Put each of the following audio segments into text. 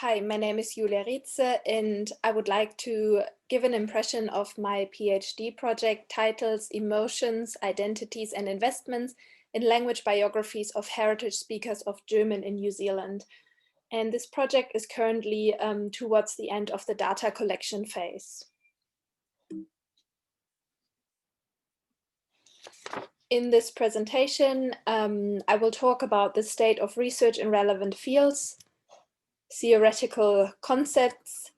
Hi, my name is Julia Rietze, and I would like to give an impression of my PhD project titled Emotions, Identities and Investments in Language Biographies of Heritage Speakers of German in New Zealand. And this project is currently towards the end of the data collection phase. In this presentation, I will talk about the state of research in relevant fields, theoretical concepts.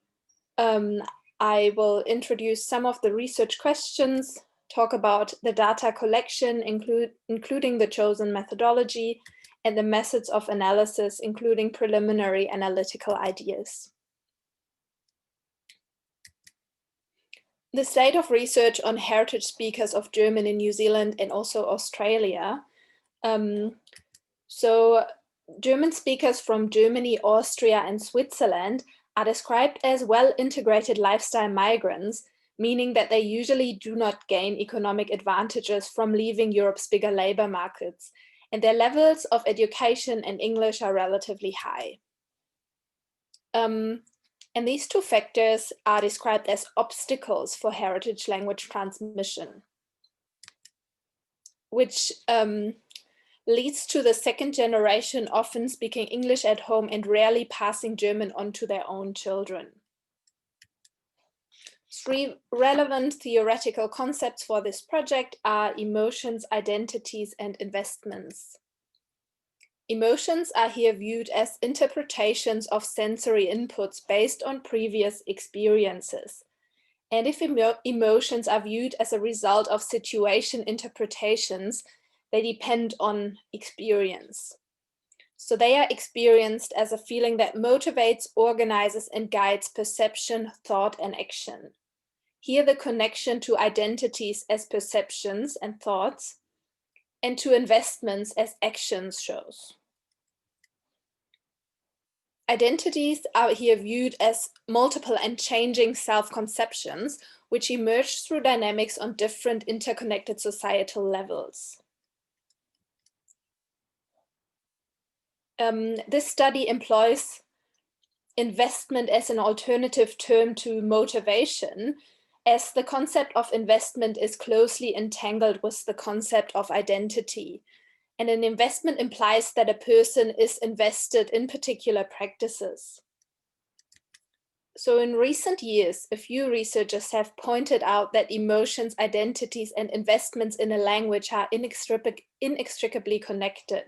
I will introduce some of the research questions, talk about the data collection, including the chosen methodology, and the methods of analysis, including preliminary analytical ideas. The state of research on heritage speakers of German in New Zealand and also Australia. So German speakers from Germany, Austria, and Switzerland are described as well-integrated lifestyle migrants, meaning that they usually do not gain economic advantages from leaving Europe's bigger labor markets, and their levels of education and English are relatively high. And these two factors are described as obstacles for heritage language transmission, which leads to the second generation often speaking English at home and rarely passing German on to their own children. Three relevant theoretical concepts for this project are emotions, identities, and investments. Emotions are here viewed as interpretations of sensory inputs based on previous experiences. And if emotions are viewed as a result of situation interpretations, they depend on experience. So they are experienced as a feeling that motivates, organizes, and guides perception, thought, and action. Here the connection to identities as perceptions and thoughts, and to investments as actions shows. Identities are here viewed as multiple and changing self-conceptions, which emerge through dynamics on different interconnected societal levels. This study employs investment as an alternative term to motivation, as the concept of investment is closely entangled with the concept of identity. And an investment implies that a person is invested in particular practices. So in recent years, a few researchers have pointed out that emotions, identities, and investments in a language are inextricably connected.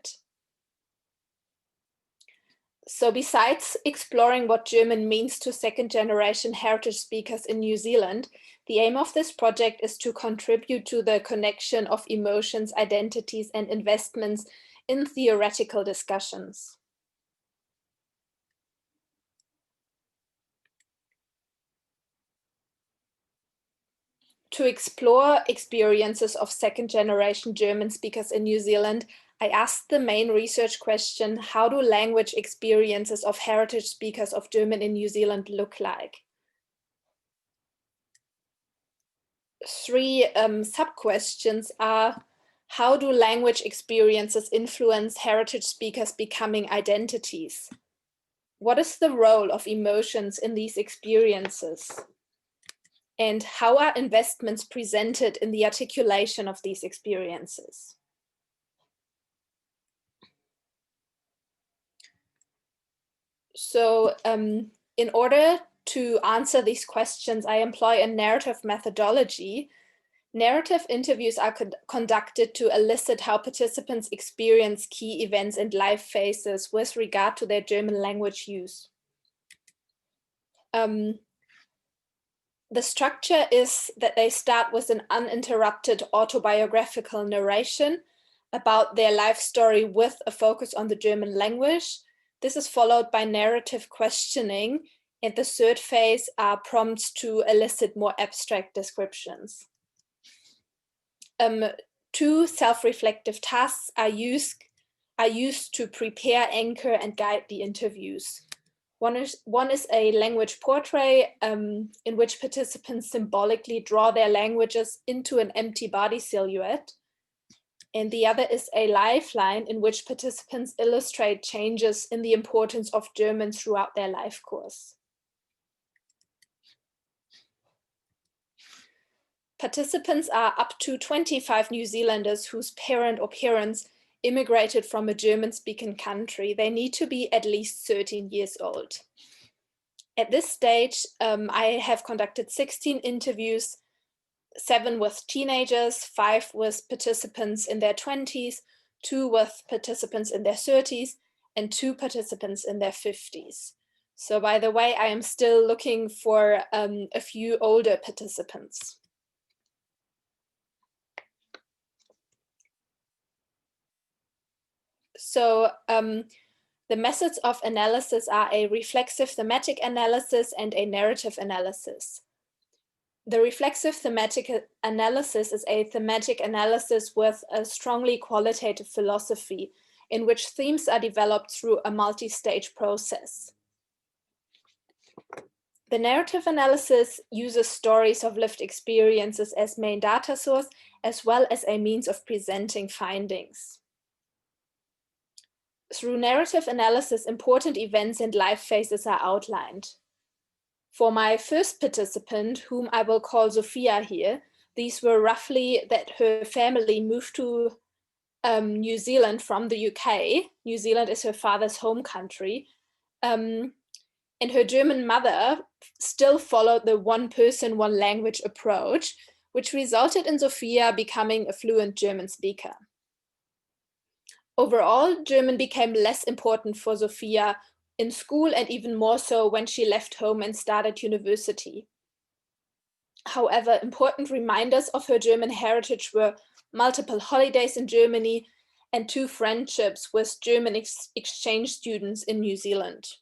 So besides exploring what German means to second-generation heritage speakers in New Zealand, the aim of this project is to contribute to the connection of emotions, identities, and investments in theoretical discussions. To explore experiences of second-generation German speakers in New Zealand, I asked the main research question: how do language experiences of heritage speakers of German in New Zealand look like? Three sub-questions are: how do language experiences influence heritage speakers becoming identities? What is the role of emotions in these experiences? And how are investments presented in the articulation of these experiences? So in order to answer these questions, I employ a narrative methodology. Narrative interviews are conducted to elicit how participants experience key events and life phases with regard to their German language use. The structure is that they start with an uninterrupted autobiographical narration about their life story with a focus on the German language. This is followed by narrative questioning, and the third phase are prompts to elicit more abstract descriptions. Two self-reflective tasks are used to prepare, anchor, and guide the interviews. One is a language portrait in which participants symbolically draw their languages into an empty body silhouette. and the other is a lifeline in which participants illustrate changes in the importance of German throughout their life course. Participants are up to 25 New Zealanders whose parent or parents immigrated from a German-speaking country. They need to be at least 13 years old. At this stage, I have conducted 16 interviews, 7 with teenagers, 5 with participants in their 20s, 2 with participants in their 30s, and 2 participants in their 50s. So by the way, I am still looking for a few older participants. So the methods of analysis are a reflexive thematic analysis and a narrative analysis. The reflexive thematic analysis is a thematic analysis with a strongly qualitative philosophy in which themes are developed through a multi-stage process. The narrative analysis uses stories of lived experiences as main data source, as well as a means of presenting findings. Through narrative analysis, important events and life phases are outlined. For my first participant, whom I will call Sophia here, these were roughly that her family moved to New Zealand from the UK. New Zealand is her father's home country. And her German mother still followed the one person, one language approach, which resulted in Sophia becoming a fluent German speaker. Overall, German became less important for Sophia in school, and even more so when she left home and started university. However, important reminders of her German heritage were multiple holidays in Germany and 2 friendships with German exchange students in New Zealand.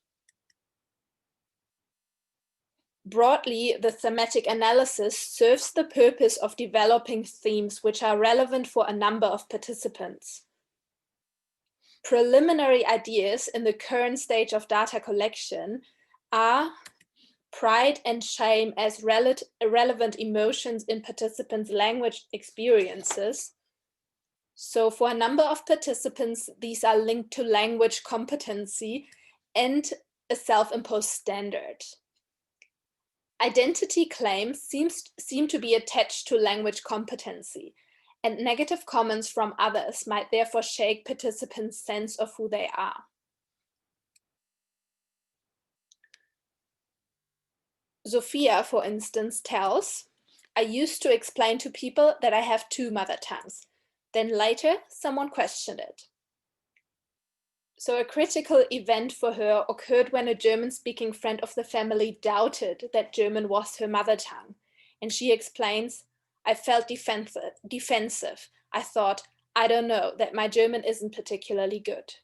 Broadly, the thematic analysis serves the purpose of developing themes which are relevant for a number of participants. Preliminary ideas in the current stage of data collection are pride and shame as relevant emotions in participants' language experiences. So for a number of participants, these are linked to language competency and a self-imposed standard. Identity claims seem to be attached to language competency, and negative comments from others might therefore shake participants' sense of who they are. Sophia, for instance, tells, I used to explain to people that I have 2 mother tongues. Then later, someone questioned it. So a critical event for her occurred when a German-speaking friend of the family doubted that German was her mother tongue. And she explains, I felt defensive. I thought, I don't know, that my German isn't particularly good.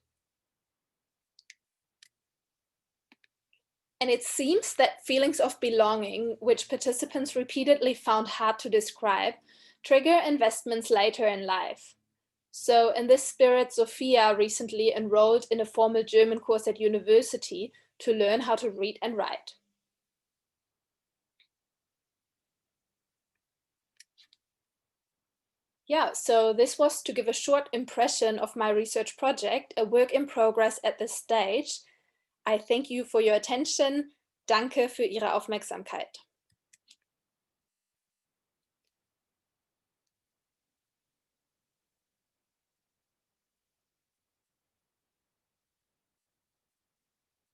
And it seems that feelings of belonging, which participants repeatedly found hard to describe, trigger investments later in life. So in this spirit, Sophia recently enrolled in a formal German course at university to learn how to read and write. Yeah, so this was to give a short impression of my research project, a work in progress at this stage. I thank you for your attention. Danke für Ihre Aufmerksamkeit.